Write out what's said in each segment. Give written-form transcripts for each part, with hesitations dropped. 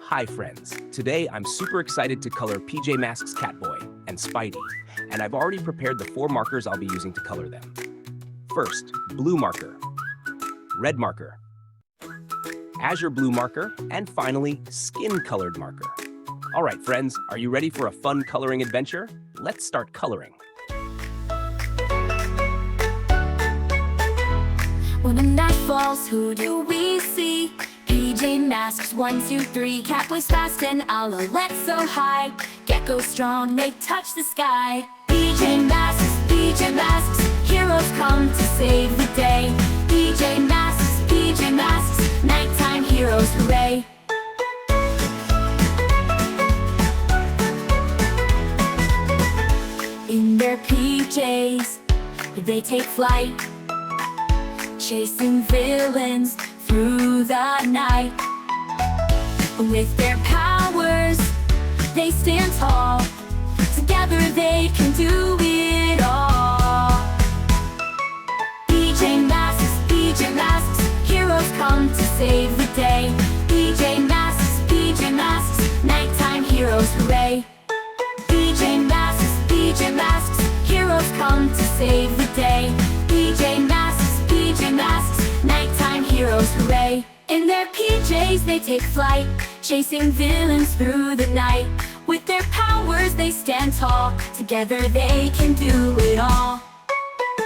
Hi friends, today I'm super excited to color PJ Masks Catboy and Spidey, and I've already prepared the 4 markers I'll be using to color them. First, blue marker, red marker, azure blue marker, and finally, skin-colored marker. Alright friends, are you ready for a fun coloring adventure? Let's start coloring. When the night falls, who do we see? PJ Masks, 1, 2, 3. Catboy's fast and Ala let so high. Gecko strong, they touch the sky. PJ Masks, heroes come to save the day. PJ Masks, nighttime heroes, hooray! In their PJs, they take flight, chasing villains through the night. With their powers, they stand tall. Together they can do it all. PJ Masks, heroes come to save the day. PJ Masks, nighttime heroes, hooray! PJ Masks, heroes come to save the day. PJ Masks, nighttime heroes, hooray! In their PJs they take flight, chasing villains through the night. With their powers they stand tall, together they can do it all.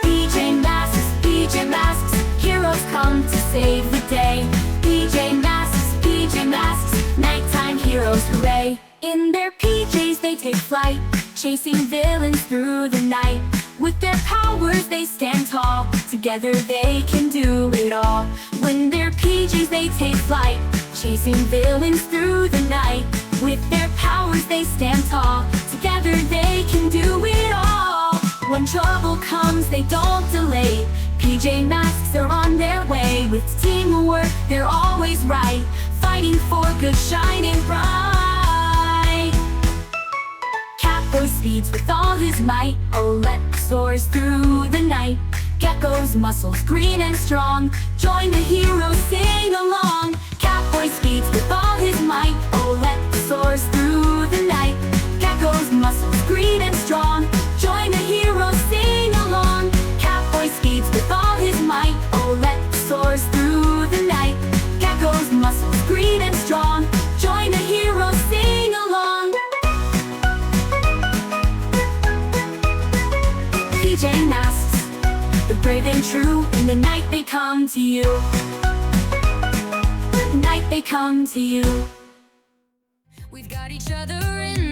PJ Masks, heroes come to save the day. PJ Masks, nighttime heroes, hooray! In their PJs they take flight, chasing villains through the night. With their powers they stand tall, together they can do it all. When their PJs they take flight, chasing villains through the night. With their powers they stand tall, together they can do it all. When trouble comes they don't delay, PJ Masks are on their way. With teamwork they're always right, fighting for good, shining bright. Catboy speeds with all his might, Olette soars through the night. Gecko's muscles green and strong, join the heroes, sing along. Catboy speeds with all his might, Olette soars through the night. Gecko's muscles green and strong, join the heroes, sing along. Catboy speeds with all his might, Olette soars through the night. Gecko's muscles green and strong, join the heroes, sing along. PJ Masks, the brave and true, in the night they come to you. Night they come to you. We've got each other in